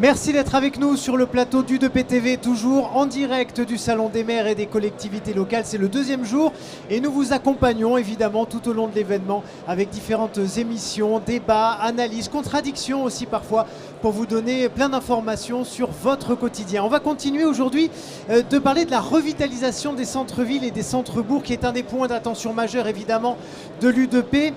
Merci d'être avec nous sur le plateau du 2PTV, toujours en direct du Salon des maires et des collectivités locales. C'est le deuxième jour et nous vous accompagnons évidemment tout au long de l'événement avec différentes émissions, débats, analyses, contradictions aussi parfois pour vous donner plein d'informations sur votre quotidien. On va continuer aujourd'hui de parler de la revitalisation des centres-villes et des centres-bourgs qui est un des points d'attention majeurs évidemment de l'U2P.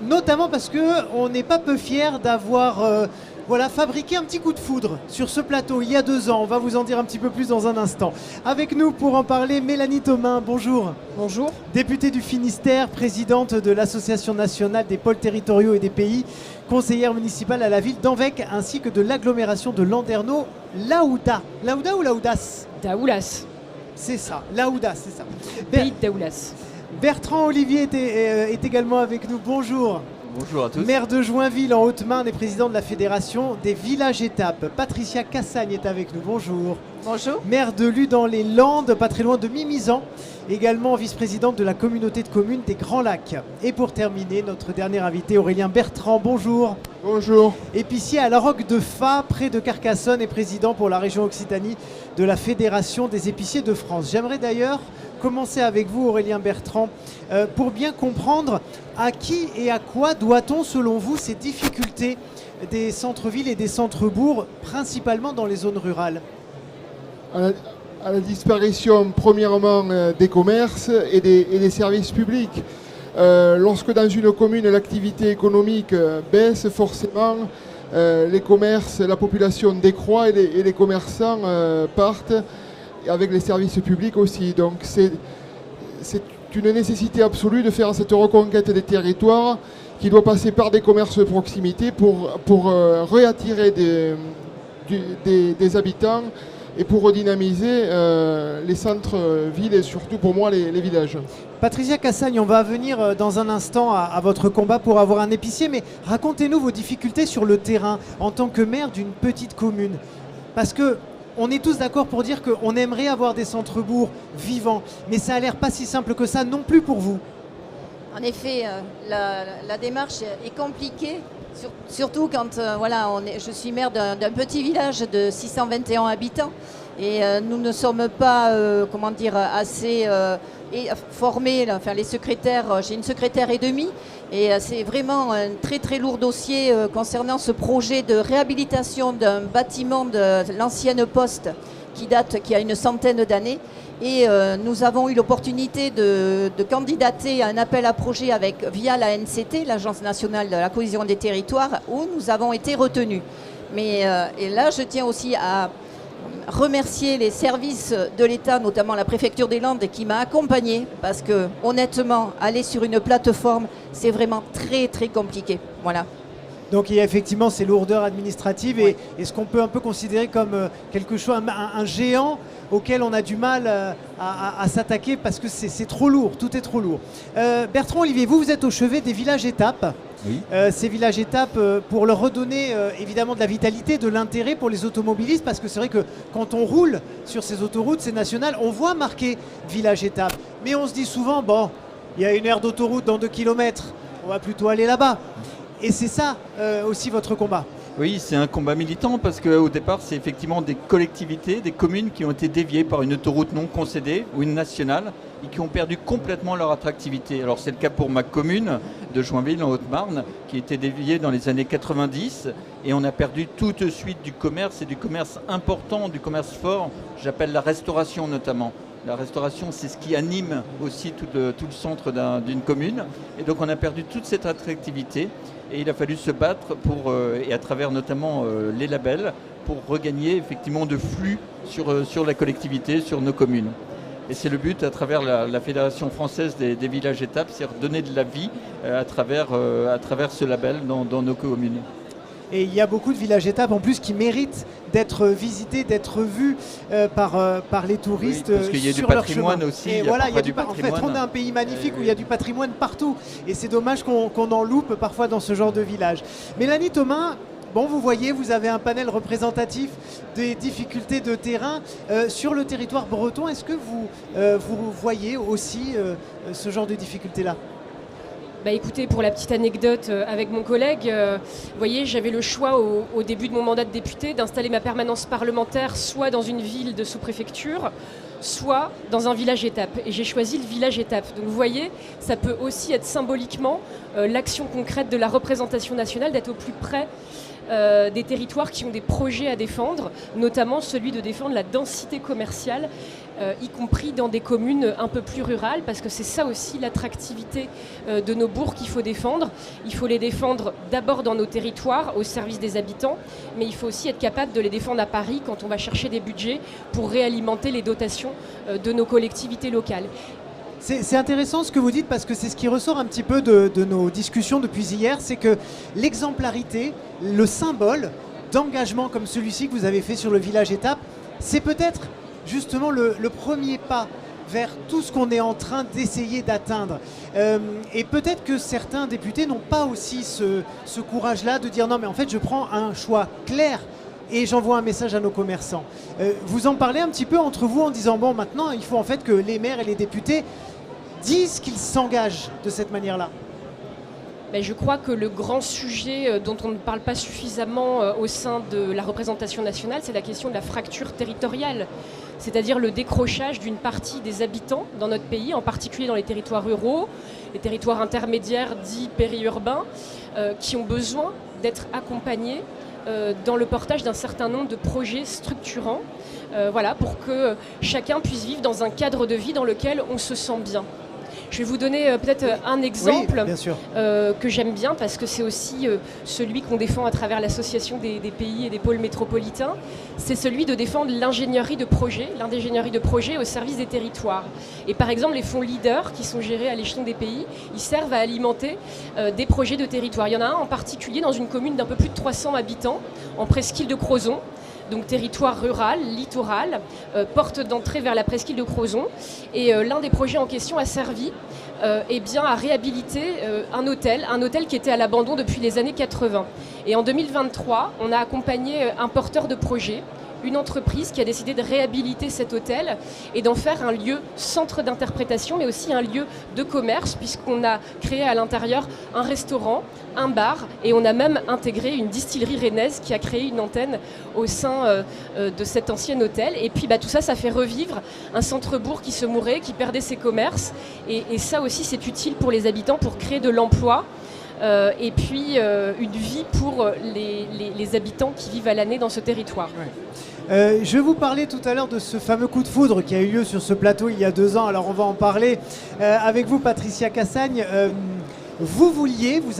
Notamment parce qu'on n'est pas peu fiers d'avoir fabriqué un petit coup de foudre sur ce plateau il y a 2 ans. On va vous en dire un petit peu plus dans un instant. Avec nous pour en parler, Mélanie Thomain, bonjour. Bonjour. Députée du Finistère, présidente de l'Association nationale des pôles territoriaux et des pays, conseillère municipale à la ville d'Anvec ainsi que de l'agglomération de Landerneau, Laouda. Laouda ou Laoudas? Daoulas. C'est ça, Laouda, c'est ça. Pays de Daoulas. Bertrand Olivier est également avec nous. Bonjour. Bonjour à tous. Maire de Joinville en Haute-Marne et président de la Fédération des villages étapes. Patricia Cassagne est avec nous. Bonjour. Bonjour. Maire de Luz dans les Landes, pas très loin de Mimizan. Également vice-présidente de la communauté de communes des Grands Lacs. Et pour terminer, notre dernier invité, Aurélien Bertrand. Bonjour. Bonjour. Épicier à la Roque de Fa, près de Carcassonne et président pour la région Occitanie de la Fédération des épiciers de France. J'aimerais d'ailleurs commencer avec vous, Aurélien Bertrand, pour bien comprendre à qui et à quoi doit-on, selon vous, ces difficultés des centres-villes et des centres-bourgs, principalement dans les zones rurales? À la disparition, premièrement, des commerces et des services publics. Lorsque dans une commune, l'activité économique baisse, forcément, les commerces, la population décroît et les commerçants partent, avec les services publics aussi. Donc c'est une nécessité absolue de faire cette reconquête des territoires qui doit passer par des commerces de proximité pour réattirer des habitants et pour redynamiser les centres-villes et surtout pour moi les villages. Patricia Cassagne, on va venir dans un instant à votre combat pour avoir un épicier, mais racontez-nous vos difficultés sur le terrain en tant que maire d'une petite commune. Parce que on est tous d'accord pour dire qu'on aimerait avoir des centres-bourgs vivants, mais ça a l'air pas si simple que ça non plus pour vous. En effet, la démarche est compliquée, surtout quand je suis maire d'un petit village de 621 habitants et nous ne sommes pas assez formés. Les secrétaires, j'ai une secrétaire et demie et c'est vraiment un très très lourd dossier concernant ce projet de réhabilitation d'un bâtiment de l'ancienne poste qui a une centaine d'années. Et nous avons eu l'opportunité de candidater à un appel à projet via la NCT, l'Agence nationale de la cohésion des territoires, où nous avons été retenus. Et là, je tiens aussi à remercier les services de l'État, notamment la préfecture des Landes, qui m'a accompagnée, parce que honnêtement, aller sur une plateforme, c'est vraiment très très compliqué. Voilà. Donc il y a effectivement ces lourdeurs administratives Oui. et ce qu'on peut un peu considérer comme quelque chose, un géant auquel on a du mal à s'attaquer parce que c'est trop lourd, tout est trop lourd. Bertrand Olivier, vous êtes au chevet des villages étapes. Oui. Ces villages étapes pour leur redonner évidemment de la vitalité, de l'intérêt pour les automobilistes, parce que c'est vrai que quand on roule sur ces autoroutes, ces nationales, on voit marqué village étape. Mais on se dit souvent, bon, il y a une aire d'autoroute dans 2 km, on va plutôt aller là-bas. Et c'est ça aussi votre combat. Oui, c'est un combat militant parce qu'au départ, c'est effectivement des collectivités, des communes qui ont été déviées par une autoroute non concédée ou une nationale et qui ont perdu complètement leur attractivité. Alors c'est le cas pour ma commune de Joinville en Haute-Marne qui a été déviée dans les années 90 et on a perdu tout de suite du commerce et du commerce important, du commerce fort, j'appelle la restauration notamment. La restauration, c'est ce qui anime aussi tout le centre d'une commune. Et donc on a perdu toute cette attractivité. Et il a fallu se battre et à travers notamment les labels, pour regagner effectivement de flux sur la collectivité, sur nos communes. Et c'est le but à travers la Fédération française des villages étapes, c'est redonner de la vie à travers ce label dans nos communes. Et il y a beaucoup de villages étapes en plus qui méritent d'être visités, d'être vus par les touristes oui, parce qu'il y a sur du leur patrimoine chemin. aussi. Et voilà, il y a du patrimoine. En fait, on a un pays magnifique où il y a du patrimoine partout. Et c'est dommage qu'on en loupe parfois dans ce genre de village. Mélanie Thomain, bon, vous voyez, vous avez un panel représentatif des difficultés de terrain sur le territoire breton. Est-ce que vous voyez aussi ce genre de difficultés-là? Écoutez, pour la petite anecdote avec mon collègue, vous voyez, j'avais le choix au début de mon mandat de député d'installer ma permanence parlementaire soit dans une ville de sous-préfecture, soit dans un village étape. Et j'ai choisi le village étape. Donc vous voyez, ça peut aussi être symboliquement l'action concrète de la représentation nationale, d'être au plus près des territoires qui ont des projets à défendre, notamment celui de défendre la densité commerciale, y compris dans des communes un peu plus rurales, parce que c'est ça aussi l'attractivité de nos bourgs qu'il faut défendre. Il faut les défendre d'abord dans nos territoires, au service des habitants, mais il faut aussi être capable de les défendre à Paris quand on va chercher des budgets pour réalimenter les dotations de nos collectivités locales. C'est intéressant ce que vous dites parce que c'est ce qui ressort un petit peu de nos discussions depuis hier, c'est que l'exemplarité, le symbole d'engagement comme celui-ci que vous avez fait sur le village étape, c'est peut-être justement le premier pas vers tout ce qu'on est en train d'essayer d'atteindre. Et peut-être que certains députés n'ont pas aussi ce courage-là de dire non mais en fait je prends un choix clair et j'envoie un message à nos commerçants. Vous en parlez un petit peu entre vous en disant bon maintenant il faut en fait que les maires et les députés disent qu'ils s'engagent de cette manière-là. Je crois que le grand sujet dont on ne parle pas suffisamment au sein de la représentation nationale, c'est la question de la fracture territoriale, c'est-à-dire le décrochage d'une partie des habitants dans notre pays, en particulier dans les territoires ruraux, les territoires intermédiaires dits périurbains, qui ont besoin d'être accompagnés dans le portage d'un certain nombre de projets structurants, pour que chacun puisse vivre dans un cadre de vie dans lequel on se sent bien. Je vais vous donner peut-être un exemple que j'aime bien parce que c'est aussi celui qu'on défend à travers l'association des pays et des pôles métropolitains. C'est celui de défendre l'ingénierie de projet au service des territoires. Et par exemple, les fonds leaders qui sont gérés à l'échelon des pays, ils servent à alimenter des projets de territoire. Il y en a un en particulier dans une commune d'un peu plus de 300 habitants, en presqu'île de Crozon. Donc territoire rural, littoral, porte d'entrée vers la presqu'île de Crozon. Et l'un des projets en question a servi à réhabiliter un hôtel qui était à l'abandon depuis les années 80. Et en 2023, on a accompagné un porteur de projet, une entreprise qui a décidé de réhabiliter cet hôtel et d'en faire un lieu centre d'interprétation, mais aussi un lieu de commerce, puisqu'on a créé à l'intérieur un restaurant, un bar, et on a même intégré une distillerie rennaise qui a créé une antenne au sein de cet ancien hôtel. Et puis tout ça, ça fait revivre un centre-bourg qui se mourait, qui perdait ses commerces. Et ça aussi, c'est utile pour les habitants pour créer de l'emploi. Et puis une vie pour les habitants qui vivent à l'année dans ce territoire. Ouais. Je vous parlais tout à l'heure de ce fameux coup de foudre qui a eu lieu sur ce plateau il y a 2 ans. Alors on va en parler avec vous, Patricia Cassagne. Vous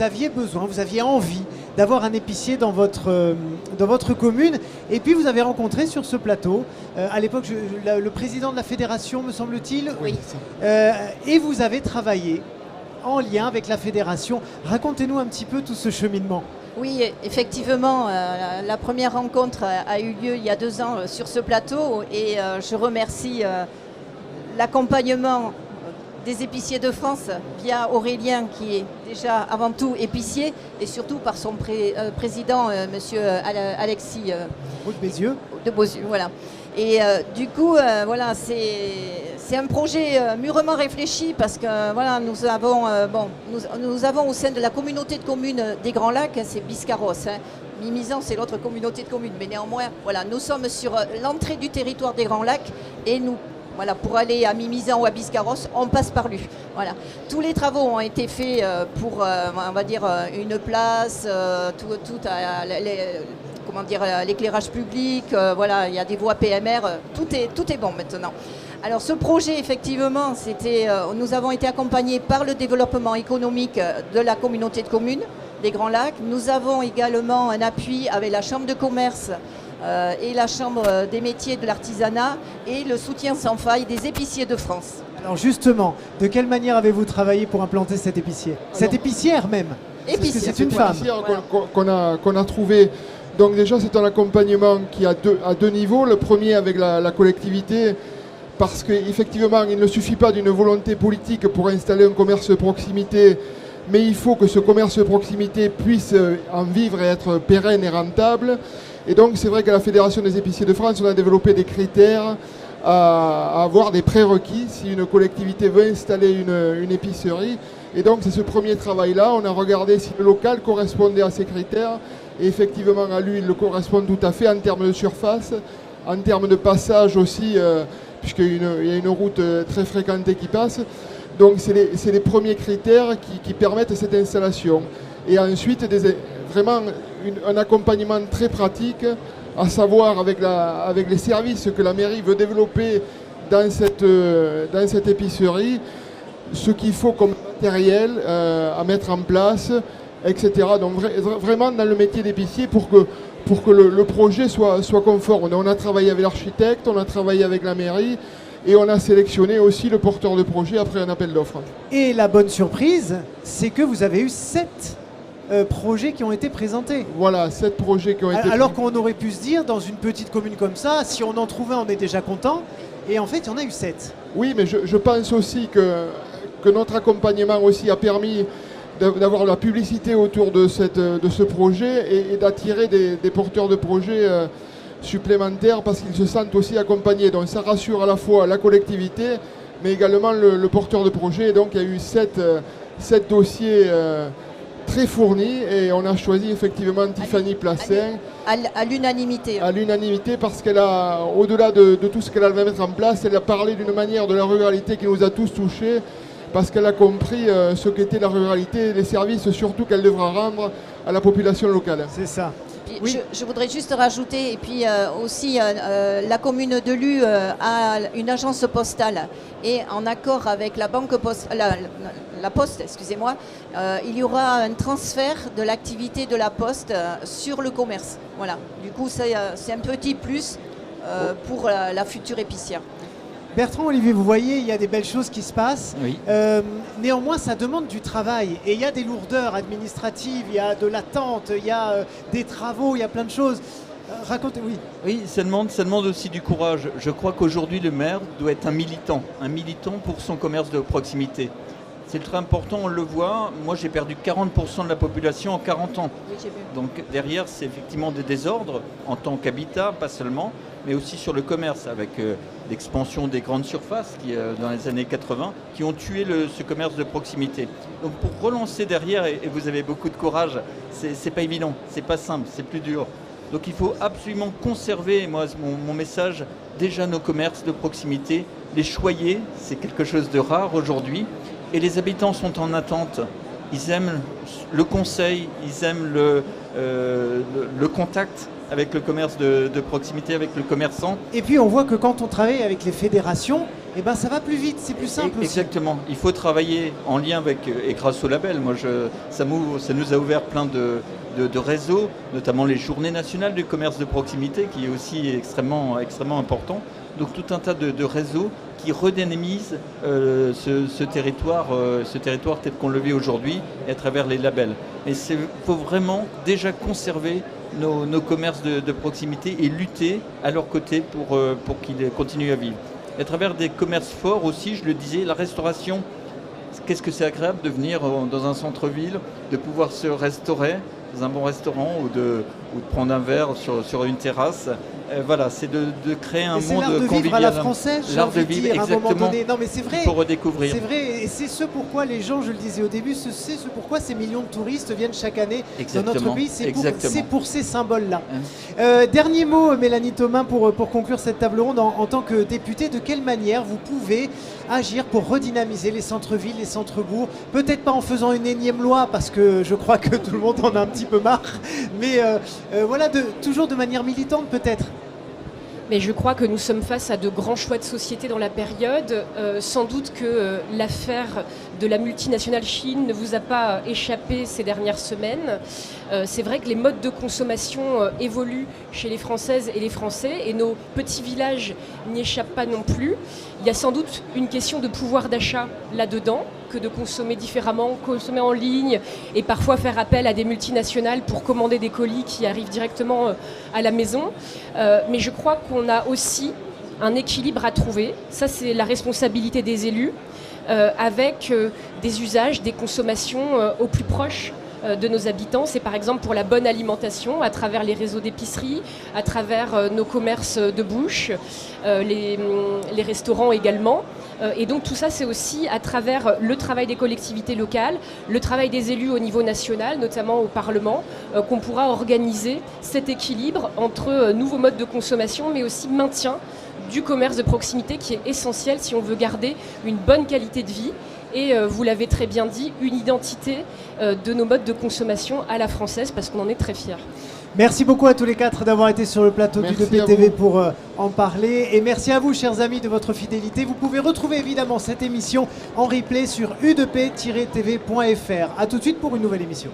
aviez besoin, vous aviez envie d'avoir un épicier dans votre commune. Et puis vous avez rencontré sur ce plateau, à l'époque, le président de la fédération, me semble-t-il. Oui. Et vous avez travaillé en lien avec la fédération. Racontez-nous un petit peu tout ce cheminement. Oui, effectivement, la première rencontre a eu lieu il y a 2 ans sur ce plateau et je remercie l'accompagnement des épiciers de France via Aurélien qui est déjà avant tout épicier et surtout par son président, monsieur Alexis de Beauzieux. Voilà. Et du coup, c'est un projet mûrement réfléchi parce que nous avons au sein de la communauté de communes des Grands Lacs, c'est Biscarrosse. Mimizan, c'est l'autre communauté de communes, mais néanmoins, nous sommes sur l'entrée du territoire des Grands Lacs et pour aller à Mimizan ou à Biscarrosse, on passe par lui. Voilà. Tous les travaux ont été faits pour, une place, l'éclairage public, il y a des voies PMR, tout est bon maintenant. Alors ce projet, effectivement, nous avons été accompagnés par le développement économique de la communauté de communes des Grands Lacs. Nous avons également un appui avec la Chambre de commerce et la Chambre des métiers de l'artisanat et le soutien sans faille des épiciers de France. Alors justement, de quelle manière avez-vous travaillé pour implanter cet épicier ? Cette épicière même ? Parce que c'est une femme. Qu'on a trouvé. Donc déjà, c'est un accompagnement qui a à 2 niveaux. Le premier avec la collectivité, parce qu'effectivement, il ne suffit pas d'une volonté politique pour installer un commerce de proximité, mais il faut que ce commerce de proximité puisse en vivre et être pérenne et rentable. Et donc, c'est vrai qu'à la Fédération des épiciers de France, on a développé des critères à avoir des prérequis si une collectivité veut installer une épicerie. Et donc c'est ce premier travail-là, on a regardé si le local correspondait à ces critères, et effectivement à lui il le correspond tout à fait en termes de surface, en termes de passage aussi, puisqu'il y a une route très fréquentée qui passe. Donc c'est les premiers critères qui permettent cette installation. Et ensuite vraiment un accompagnement très pratique, à savoir avec les services que la mairie veut développer dans cette épicerie, ce qu'il faut comme matériel à mettre en place, etc. Donc vraiment dans le métier d'épicier pour que le projet soit conforme. On a travaillé avec l'architecte, on a travaillé avec la mairie et on a sélectionné aussi le porteur de projet après un appel d'offres. Et la bonne surprise, c'est que vous avez eu 7 projets qui ont été présentés. Voilà, 7 projets qui ont été... Alors qu'on aurait pu se dire, dans une petite commune comme ça, si on en trouvait, on est déjà content. Et en fait, il y en a eu 7. Oui, mais je pense aussi que notre accompagnement aussi a permis d'avoir la publicité autour de ce projet et d'attirer des porteurs de projets supplémentaires parce qu'ils se sentent aussi accompagnés. Donc ça rassure à la fois la collectivité, mais également le porteur de projet. Et donc il y a eu 7 dossiers très fournis et on a choisi effectivement Tiffany Plassin. À l'unanimité. À l'unanimité parce qu'elle a, au-delà de tout ce qu'elle va mettre en place, elle a parlé d'une manière de la ruralité qui nous a tous touchés. Parce qu'elle a compris ce qu'était la ruralité, les services surtout qu'elle devra rendre à la population locale. C'est ça. Oui. Je voudrais juste rajouter, et puis aussi la commune de Lue a une agence postale et en accord avec la banque la Poste, excusez-moi, il y aura un transfert de l'activité de la Poste sur le commerce. Voilà. Du coup, c'est un petit plus pour la future épicière. Bertrand, Olivier, vous voyez, il y a des belles choses qui se passent. Oui. Néanmoins, ça demande du travail. Et il y a des lourdeurs administratives, il y a de l'attente, il y a des travaux, il y a plein de choses. Racontez, oui. Oui, ça demande aussi du courage. Je crois qu'aujourd'hui, le maire doit être un militant pour son commerce de proximité. C'est très important, on le voit. Moi, j'ai perdu 40% de la population en 40 ans. Oui, j'ai vu. Donc derrière, c'est effectivement des désordres en tant qu'habitat, pas seulement, mais aussi sur le commerce, avec l'expansion des grandes surfaces qui, dans les années 80, qui ont tué ce commerce de proximité. Donc pour relancer derrière, et vous avez beaucoup de courage, c'est pas évident, c'est pas simple, c'est plus dur. Donc il faut absolument conserver, moi mon message, déjà nos commerces de proximité, les choyer, c'est quelque chose de rare aujourd'hui, et les habitants sont en attente. Ils aiment le conseil, ils aiment le contact avec le commerce de proximité, avec le commerçant. Et puis on voit que quand on travaille avec les fédérations, eh ben, ça va plus vite, c'est plus simple aussi. Exactement, il faut travailler en lien avec, et grâce au label, ça nous a ouvert plein de réseaux, notamment les journées nationales du commerce de proximité, qui est aussi extrêmement important. Donc tout un tas de réseaux qui redynamisent ce territoire tel qu'on le vit aujourd'hui, et à travers les labels. Et il faut vraiment déjà conserver nos commerces de proximité et lutter à leur côté pour qu'ils continuent à vivre. Et à travers des commerces forts aussi, je le disais, la restauration, qu'est-ce que c'est agréable de venir dans un centre-ville, de pouvoir se restaurer dans un bon restaurant ou de prendre un verre sur une terrasse. Voilà, c'est de créer un monde convivial. C'est l'art de vivre à la française, j'ai envie de dire, à un moment donné. Non, mais c'est vrai. Il faut redécouvrir. C'est vrai, et c'est ce pourquoi les gens, je le disais au début, c'est ce pourquoi ces millions de touristes viennent chaque année dans notre pays. C'est pour ces symboles-là. Dernier mot, Mélanie Thomas, pour conclure cette table ronde. En tant que députée, de quelle manière vous pouvez agir pour redynamiser les centres-villes, les centres-bourgs? Peut-être pas en faisant une énième loi, parce que je crois que tout le monde en a un petit peu marre, mais voilà, toujours de manière militante peut-être. Mais je crois que nous sommes face à de grands choix de société dans la période. Sans doute que l'affaire de la multinationale Chine ne vous a pas échappé ces dernières semaines. C'est vrai que les modes de consommation évoluent chez les Françaises et les Français, et nos petits villages n'y échappent pas non plus. Il y a sans doute une question de pouvoir d'achat là-dedans, que de consommer différemment, consommer en ligne et parfois faire appel à des multinationales pour commander des colis qui arrivent directement à la maison. Mais je crois qu'on a aussi un équilibre à trouver. Ça, c'est la responsabilité des élus, avec des usages, des consommations au plus proche de nos habitants. C'est par exemple pour la bonne alimentation à travers les réseaux d'épicerie, à travers nos commerces de bouche, les restaurants également. Et donc tout ça, c'est aussi à travers le travail des collectivités locales, le travail des élus au niveau national, notamment au Parlement, qu'on pourra organiser cet équilibre entre nouveaux modes de consommation, mais aussi maintien du commerce de proximité qui est essentiel si on veut garder une bonne qualité de vie et, vous l'avez très bien dit, une identité de nos modes de consommation à la française parce qu'on en est très fiers. Merci beaucoup à tous les quatre d'avoir été sur le plateau du DPTV pour en parler. Et merci à vous, chers amis, de votre fidélité. Vous pouvez retrouver évidemment cette émission en replay sur u2p-tv.fr. A tout de suite pour une nouvelle émission.